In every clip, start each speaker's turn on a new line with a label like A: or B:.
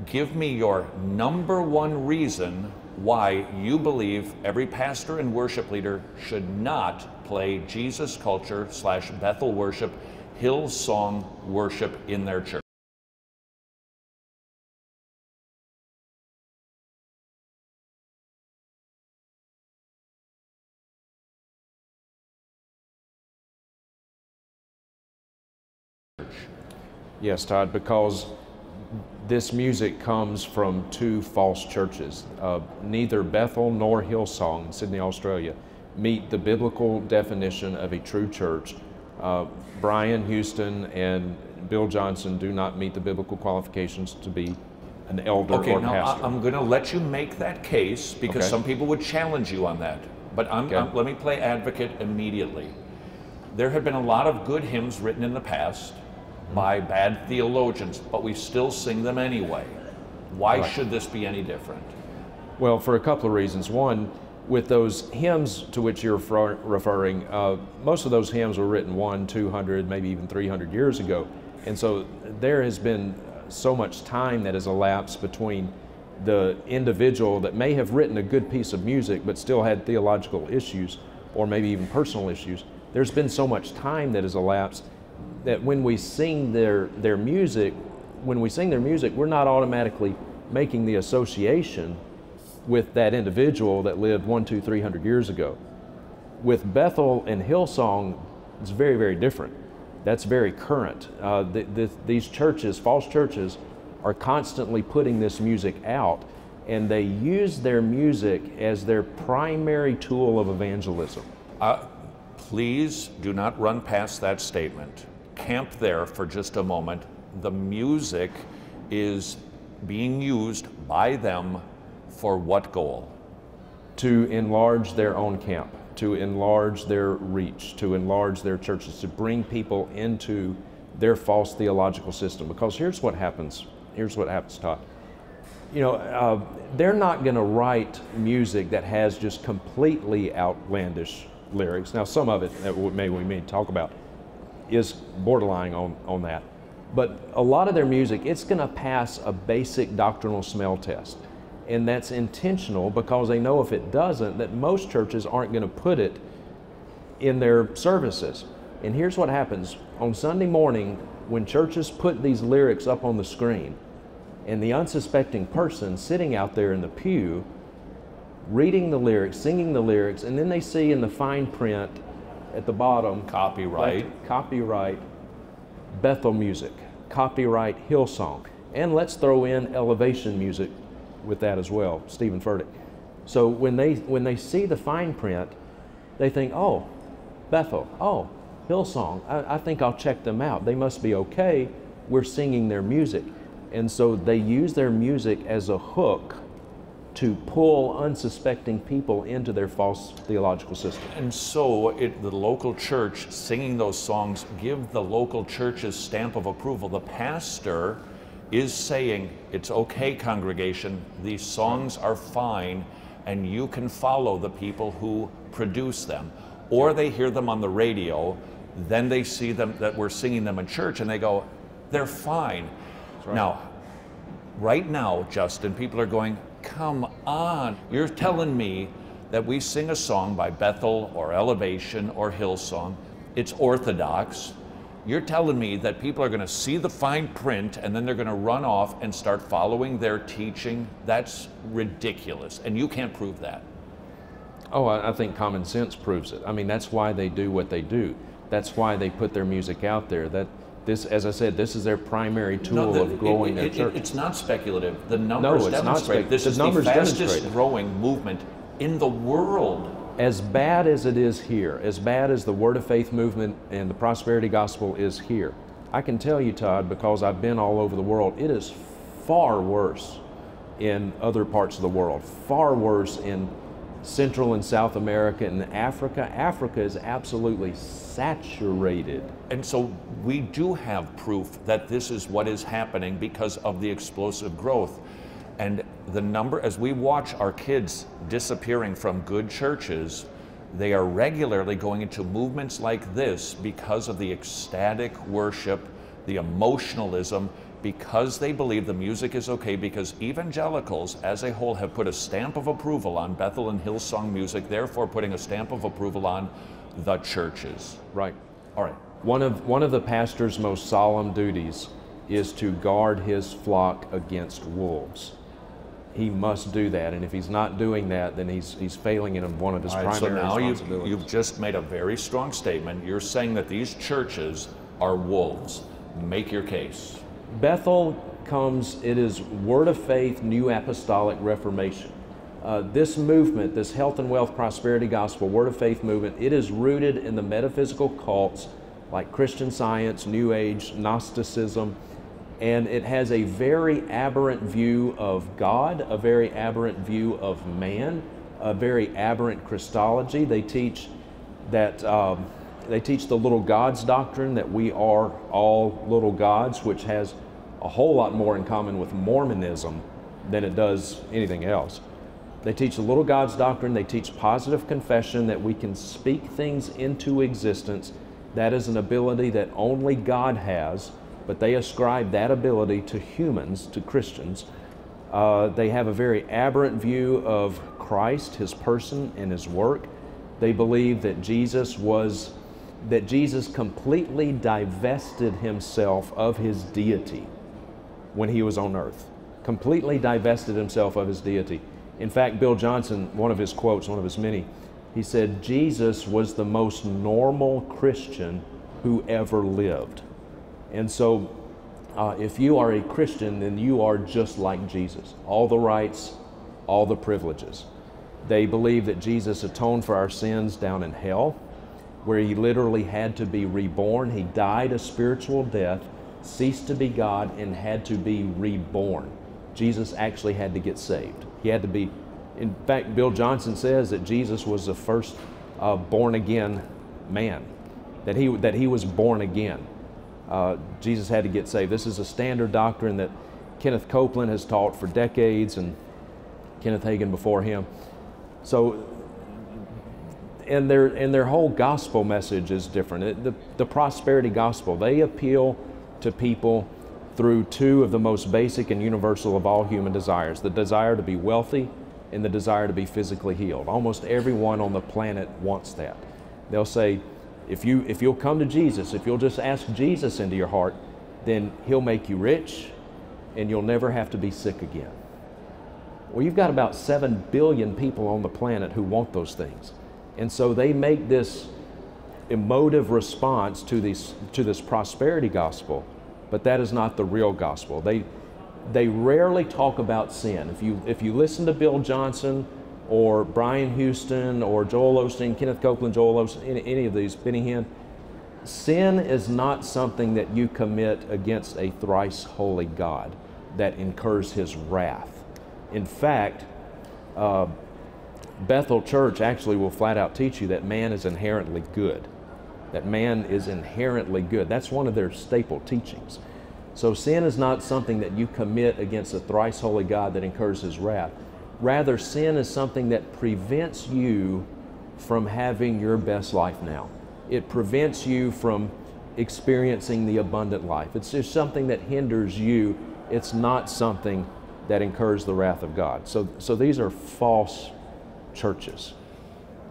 A: give me your number one reason why you believe every pastor and worship leader should not play Jesus culture / Bethel worship, Hillsong worship in their church.
B: Yes, Todd, because this music comes from two false churches. Neither Bethel nor Hillsong in Sydney, Australia, meet the biblical definition of a true church. Brian Houston and Bill Johnson do not meet the biblical qualifications to be an elder or pastor. Okay, now
A: I'm going to let you make that case because some people would challenge you on that. But let me play advocate immediately. There have been a lot of good hymns written in the past by bad theologians, but we still sing them anyway. Why should this be any different?
B: Well, for a couple of reasons. One, with those hymns to which you're referring, most of those hymns were written 100, 200, maybe even 300 years ago. And so there has been so much time that has elapsed between the individual that may have written a good piece of music but still had theological issues or maybe even personal issues. There's been so much time that has elapsed that when we sing their music, we're not automatically making the association with that individual that lived 100, 200, 300 years ago. With Bethel and Hillsong, it's very, very different. That's very current. These churches, false churches, are constantly putting this music out, and they use their music as their primary tool of evangelism.
A: Please do not run past that statement. Camp there for just a moment. The music is being used by them for what goal?
B: To enlarge their own camp, to enlarge their reach, to enlarge their churches, to bring people into their false theological system. Because here's what happens, Todd. You know, they're not going to write music that has just completely outlandish lyrics. Now, some of it that maybe we may talk about is borderline on that. But a lot of their music, it's going to pass a basic doctrinal smell test. And that's intentional because they know if it doesn't, that most churches aren't going to put it in their services. And here's what happens. On Sunday morning, when churches put these lyrics up on the screen, and the unsuspecting person sitting out there in the pew, reading the lyrics, singing the lyrics, and then they see in the fine print at the bottom, copyright Bethel music, copyright Hillsong, and let's throw in elevation music with that as well, Stephen Furtick. So when they see the fine print, they think, oh, Bethel, oh, Hillsong, I think I'll check them out. They must be okay. We're singing their music. And so they use their music as a hook to pull unsuspecting people into their false theological system.
A: And so the local church singing those songs give the local church's stamp of approval. The pastor is saying, it's okay, congregation, these songs are fine, and you can follow the people who produce them. Or they hear them on the radio, then they see them that we're singing them in church, and they go, they're fine. Right. Now, right now, Justin, people are going, come on, you're telling me that we sing a song by Bethel or Elevation or Hillsong, it's orthodox. You're telling me that people are going to see the fine print and then they're going to run off and start following their teaching? That's ridiculous, and you can't prove that.
B: Oh, I think common sense proves it. I mean, that's why they do what they do. That's why they put their music out there. This, as I said, this is their primary tool of growing their church.
A: It's not speculative. The numbers demonstrate this is the fastest growing movement in the world.
B: As bad as it is here, as bad as the Word of Faith movement and the prosperity gospel is here, I can tell you, Todd, because I've been all over the world, it is far worse in other parts of the world, far worse in Central and South America and Africa. Africa is absolutely saturated.
A: And so we do have proof that this is what is happening because of the explosive growth. And the number, as we watch our kids disappearing from good churches, they are regularly going into movements like this because of the ecstatic worship, the emotionalism, because they believe the music is okay, because evangelicals as a whole have put a stamp of approval on Bethel and Hillsong music, therefore putting a stamp of approval on the churches.
B: Right.
A: All right.
B: One of the pastor's most solemn duties is to guard his flock against wolves. He must do that, and if he's not doing that, then he's failing in one of his primary responsibilities.
A: So now you've just made a very strong statement. You're saying that these churches are wolves. Make your case.
B: Bethel comes, it is Word of Faith, New Apostolic Reformation. This movement, this health and wealth prosperity gospel, Word of Faith movement, it is rooted in the metaphysical cults like Christian Science, New Age, Gnosticism, and it has a very aberrant view of God, a very aberrant view of man, a very aberrant Christology. They teach that they teach the little gods doctrine, that we are all little gods, which has a whole lot more in common with Mormonism than it does anything else. They teach the little gods doctrine. They teach positive confession, that we can speak things into existence. That is an ability that only God has, but they ascribe that ability to humans, to Christians. They have a very aberrant view of Christ, his person and his work. They believe that Jesus completely divested himself of his deity when he was on earth. Completely divested himself of his deity. In fact, Bill Johnson, one of his quotes, one of his many, he said, Jesus was the most normal Christian who ever lived. And so, if you are a Christian, then you are just like Jesus. All the rights, all the privileges. They believe that Jesus atoned for our sins down in hell, where he literally had to be reborn. He died a spiritual death, ceased to be God, and had to be reborn. Jesus actually had to get saved. He had to be, in fact, Bill Johnson says that Jesus was the first born-again man, that he was born again. Jesus had to get saved. This is a standard doctrine that Kenneth Copeland has taught for decades, and Kenneth Hagin before him. So, and their whole gospel message is different. The prosperity gospel, they appeal to people through two of the most basic and universal of all human desires: the desire to be wealthy and the desire to be physically healed. Almost everyone on the planet wants that. They'll say, if you'll come to Jesus, if you'll just ask Jesus into your heart, then he'll make you rich and you'll never have to be sick again. Well, you've got about 7 billion people on the planet who want those things. And so they make this emotive response to this prosperity gospel, but that is not the real gospel. They rarely talk about sin. If you listen to Bill Johnson or Brian Houston or Joel Osteen, Kenneth Copeland, Joel Osteen, any of these, Benny Hinn, sin is not something that you commit against a thrice holy God that incurs his wrath. In fact, Bethel Church actually will flat out teach you that man is inherently good. That man is inherently good. That's one of their staple teachings. So sin is not something that you commit against a thrice holy God that incurs his wrath. Rather, sin is something that prevents you from having your best life now. It prevents you from experiencing the abundant life. It's just something that hinders you. It's not something that incurs the wrath of God. So these are false churches.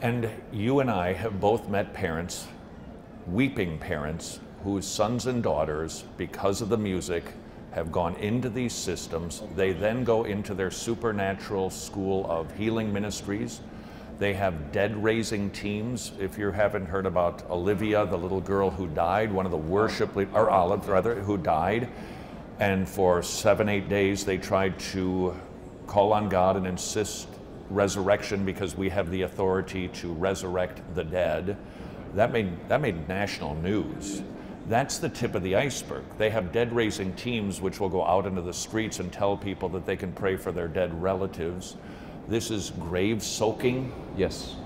A: And you and I have both met parents, weeping parents, whose sons and daughters, because of the music, have gone into these systems. They then go into their supernatural school of healing ministries. They have dead-raising teams. If you haven't heard about Olivia, the little girl who died, one of the worship leaders, or Olive rather, who died, and for 7-8 days they tried to call on God and insist resurrection because we have the authority to resurrect the dead. That made national news. That's the tip of the iceberg. They have dead-raising teams which will go out into the streets and tell people that they can pray for their dead relatives. This is grave-soaking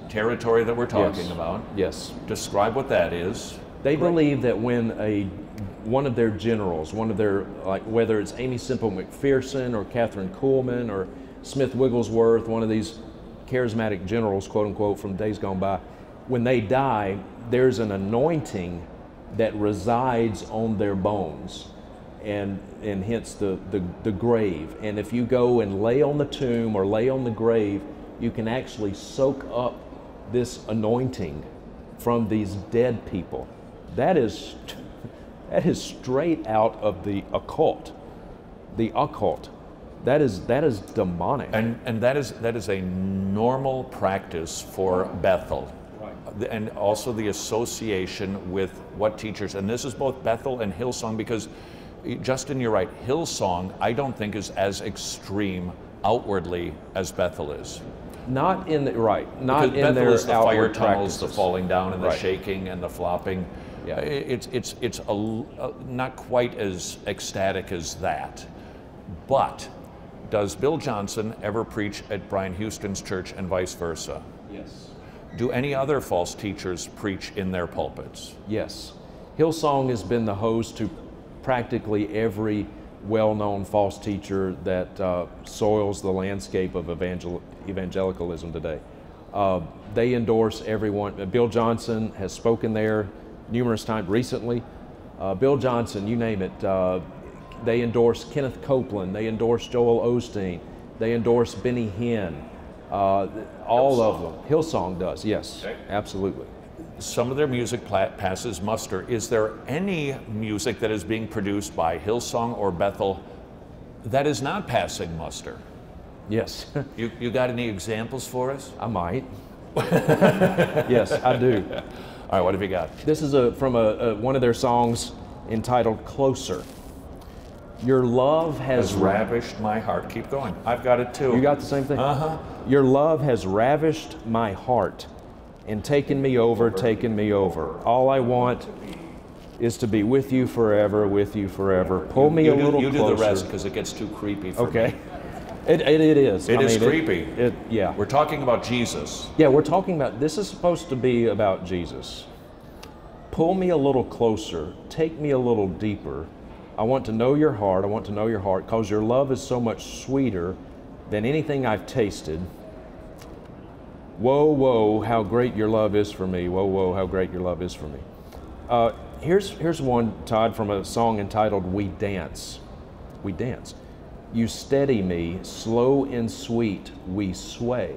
A: territory that we're talking about.
B: Yes.
A: Describe what that is.
B: They believe that when one of their generals, one of their, like whether it's Amy Semple McPherson or Catherine Kuhlman or Smith Wigglesworth, one of these charismatic generals, quote unquote, from days gone by, when they die, there's an anointing that resides on their bones and hence the grave. And if you go and lay on the tomb or lay on the grave, you can actually soak up this anointing from these dead people. That is straight out of the occult. The occult. That is demonic.
A: And that is a normal practice for Bethel. Right. And also the association with what teachers, and this is both Bethel and Hillsong, because Justin, you're right, Hillsong I don't think is as extreme outwardly as Bethel is.
B: Not in the, right, not
A: because
B: in
A: Bethel
B: their
A: is the fire
B: outward
A: tunnels,
B: practices.
A: the falling down and the
B: Right.
A: shaking and the flopping.
B: Yeah.
A: It's not quite as ecstatic as that. But does Bill Johnson ever preach at Brian Houston's church and vice versa?
B: Yes.
A: Do any other false teachers preach in their pulpits?
B: Yes. Hillsong has been the host to practically every well-known false teacher that soils the landscape of evangelicalism today. They endorse everyone. Bill Johnson has spoken there numerous times recently. Bill Johnson, you name it. They endorse Kenneth Copeland. They endorse Joel Osteen. They endorse Benny Hinn. All of them. Hillsong does, yes, okay. Absolutely.
A: Some of their music passes muster. Is there any music that is being produced by Hillsong or Bethel that is not passing muster?
B: Yes.
A: You got any examples for us?
B: I might. Yes, I do.
A: All right, what have you got?
B: This is from one of their songs entitled Closer. Your love has
A: ravished my heart. Keep going. I've got it too.
B: You got the same thing?
A: Uh-huh.
B: Your love has ravished my heart and taken me over, taken me over. All I want is to be with you forever, with you forever. Pull me a little closer.
A: You do the rest because it gets too creepy for me.
B: Okay. It is.
A: It is creepy.
B: Yeah.
A: We're talking about Jesus.
B: Yeah, we're talking about, this is supposed to be about Jesus. Pull me a little closer. Take me a little deeper. I want to know your heart. I want to know your heart because your love is so much sweeter than anything I've tasted. Whoa, whoa, how great your love is for me. Whoa, whoa, how great your love is for me. Here's one, Todd, from a song entitled We Dance. We Dance. You steady me, slow and sweet, we sway.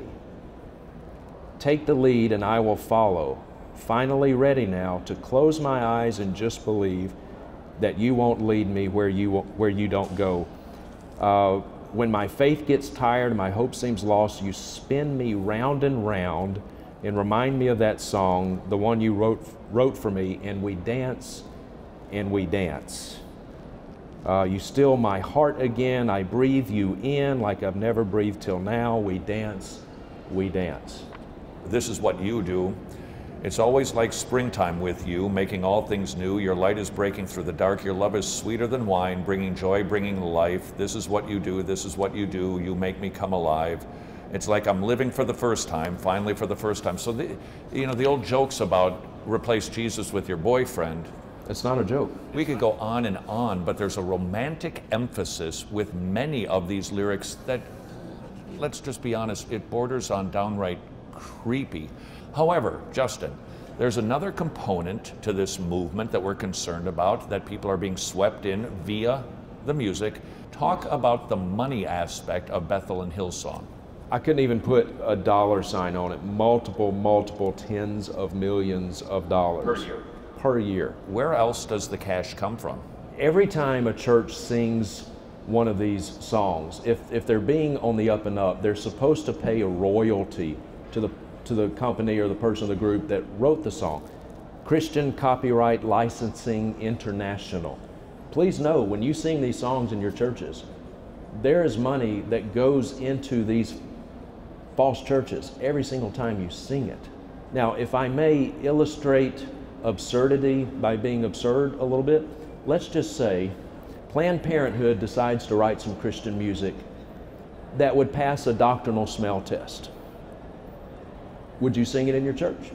B: Take the lead and I will follow. Finally ready now to close my eyes and just believe that you won't lead me where you don't go. When my faith gets tired, my hope seems lost, you spin me round and round and remind me of that song, the one you wrote for me, and we dance and we dance. You still my heart again, I breathe you in like I've never breathed till now, we dance, we dance.
A: This is what you do. It's always like springtime with you, making all things new. Your light is breaking through the dark. Your love is sweeter than wine, bringing joy, bringing life. This is what you do. This is what you do. You make me come alive. It's like I'm living for the first time, finally for the first time. So, the old jokes about replace Jesus with your boyfriend.
B: It's not a joke.
A: We could go on, but there's a romantic emphasis with many of these lyrics that, let's just be honest, it borders on downright creepy. However, Justin, there's another component to this movement that we're concerned about, that people are being swept in via the music. Talk about the money aspect of Bethel and Hillsong.
B: I couldn't even put a dollar sign on it. Multiple tens of millions of dollars. Per year.
A: Where else does the cash come from?
B: Every time a church sings one of these songs, if they're being on the up and up, they're supposed to pay a royalty to the company or the person or the group that wrote the song. Christian Copyright Licensing International. Please know, when you sing these songs in your churches, there is money that goes into these false churches every single time you sing it. Now, if I may illustrate absurdity by being absurd a little bit, let's just say Planned Parenthood decides to write some Christian music that would pass a doctrinal smell test. Would you sing it in your church?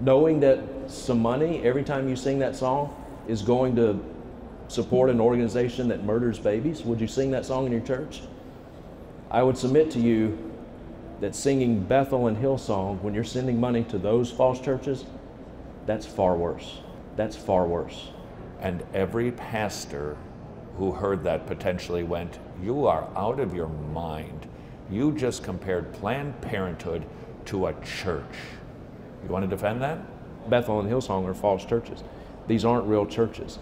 B: Knowing that some money every time you sing that song is going to support an organization that murders babies, would you sing that song in your church? I would submit to you that singing Bethel and Hillsong, when you're sending money to those false churches, that's far worse. That's far worse.
A: And every pastor who heard that potentially went, "You are out of your mind. You just compared Planned Parenthood to a church." You want to defend that?
B: Bethel and Hillsong are false churches. These aren't real churches.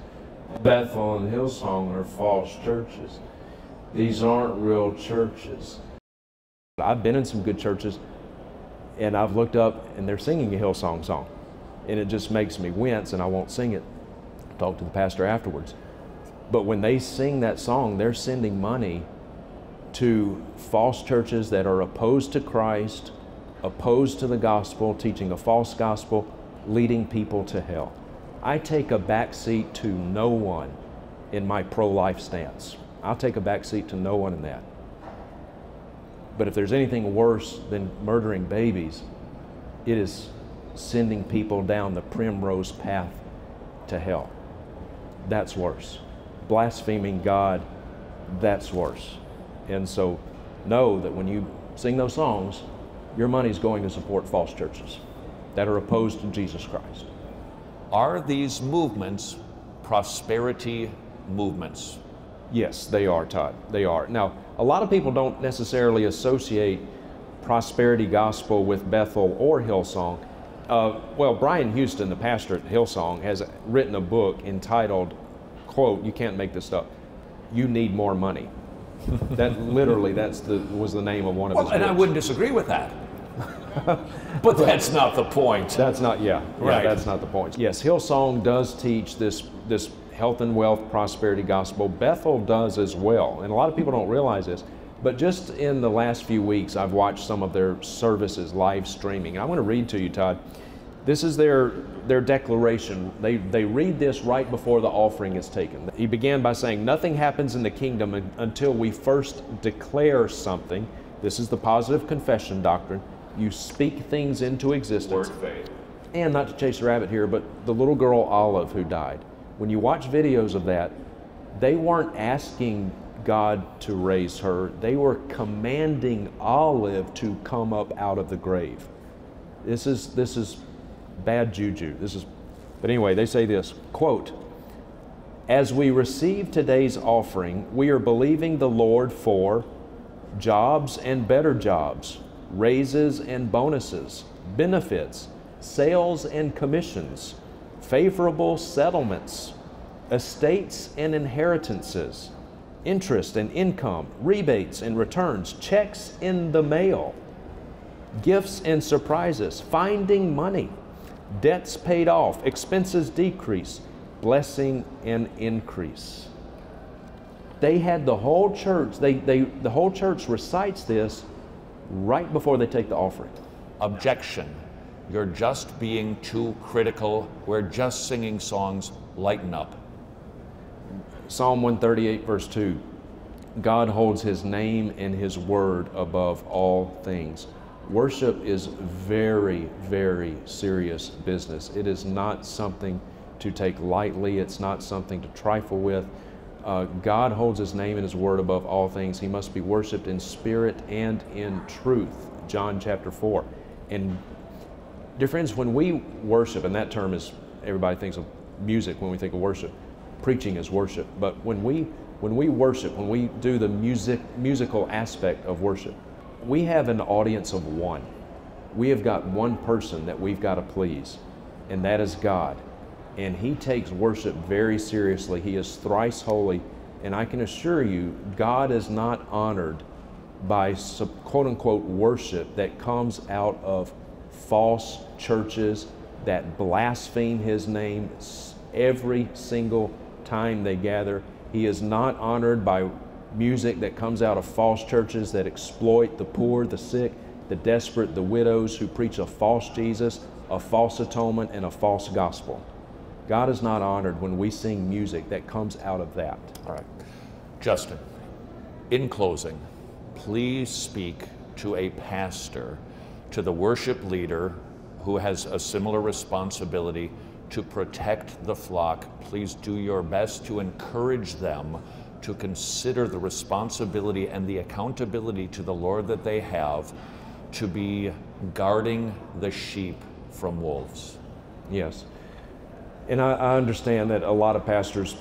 B: Bethel and Hillsong are false churches. These aren't real churches. I've been in some good churches, and I've looked up and they're singing a Hillsong song, and it just makes me wince, and I won't sing it. Talk to the pastor afterwards. But when they sing that song, they're sending money to false churches that are opposed to Christ, opposed to the gospel, teaching a false gospel, leading people to hell. I take a back seat to no one in my pro-life stance. I'll take a back seat to no one in that. But if there's anything worse than murdering babies, it is sending people down the primrose path to hell. That's worse. Blaspheming God, that's worse. And so know that when you sing those songs, your money's going to support false churches that are opposed to Jesus Christ.
A: Are these movements prosperity movements?
B: Yes, they are, Todd. They are. Now, a lot of people don't necessarily associate prosperity gospel with Bethel or Hillsong. Well, Brian Houston, the pastor at Hillsong, has written a book entitled, quote, you can't make this up, "You Need More Money." That literally, was the name of one of his books.
A: And I wouldn't disagree with that. But that's not the point.
B: That's not, that's not the point. Yes, Hillsong does teach this health and wealth prosperity gospel. Bethel does as well, and a lot of people don't realize this. But just in the last few weeks, I've watched some of their services live streaming. I want to read to you, Todd. This is their declaration. They read this right before the offering is taken. He began by saying, "Nothing happens in the kingdom until we first declare something." This is the positive confession doctrine. You speak things into existence.
A: Word faith.
B: And not to chase a rabbit here, but the little girl Olive who died. When you watch videos of that, they weren't asking God to raise her. They were commanding Olive to come up out of the grave. This is bad juju. But anyway, they say this, quote, "As we receive today's offering, we are believing the Lord for jobs and better jobs, raises and bonuses, benefits, sales and commissions, favorable settlements, estates and inheritances, interest and income, rebates and returns, checks in the mail, gifts and surprises, finding money, debts paid off, expenses decrease, blessing and increase." They had the whole church, the whole church recites this right before they take the offering.
A: Objection. You're just being too critical. We're just singing songs. Lighten up.
B: Psalm 138, verse 2. God holds His name and His word above all things. Worship is very, very serious business. It is not something to take lightly. It's not something to trifle with. God holds His name and His word above all things. He must be worshiped in spirit and in truth. John chapter 4. And dear friends, when we worship, and that term is, everybody thinks of music when we think of worship. Preaching is worship. But when we worship, when we do the musical aspect of worship, we have an audience of one. We have got one person that we've got to please, and that is God. And He takes worship very seriously. He is thrice holy, and I can assure you, God is not honored by quote-unquote worship that comes out of false churches that blaspheme His name every single time they gather. He is not honored by music that comes out of false churches that exploit the poor, the sick, the desperate, the widows, who preach a false Jesus, a false atonement, and a false gospel. God is not honored when we sing music that comes out of that.
A: All right. Justin, in closing, please speak to a pastor, to the worship leader who has a similar responsibility to protect the flock. Please do your best to encourage them to consider the responsibility and the accountability to the Lord that they have to be guarding the sheep from wolves.
B: Yes. And I understand that a lot of pastors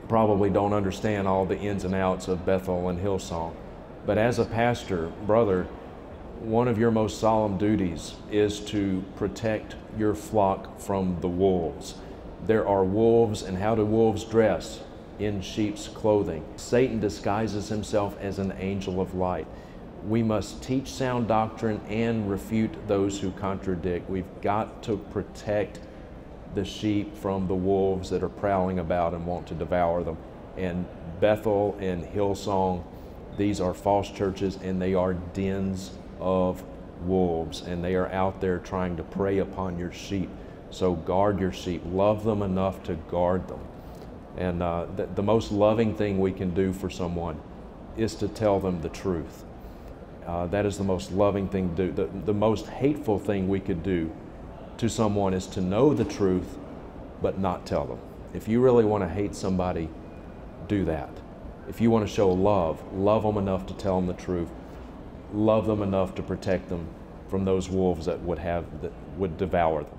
B: probably don't understand all the ins and outs of Bethel and Hillsong. But as a pastor, brother, one of your most solemn duties is to protect your flock from the wolves. There are wolves, and how do wolves dress? In sheep's clothing. Satan disguises himself as an angel of light. We must teach sound doctrine and refute those who contradict. We've got to protect the sheep from the wolves that are prowling about and want to devour them. And Bethel and Hillsong, these are false churches, and they are dens of wolves, and they are out there trying to prey upon your sheep. So guard your sheep. Love them enough to guard them. And the most loving thing we can do for someone is to tell them the truth. That is the most loving thing to do. The most hateful thing we could do to someone is to know the truth but not tell them. If you really want to hate somebody, do that. If you want to show love, love them enough to tell them the truth. Love them enough to protect them from those wolves that would devour them.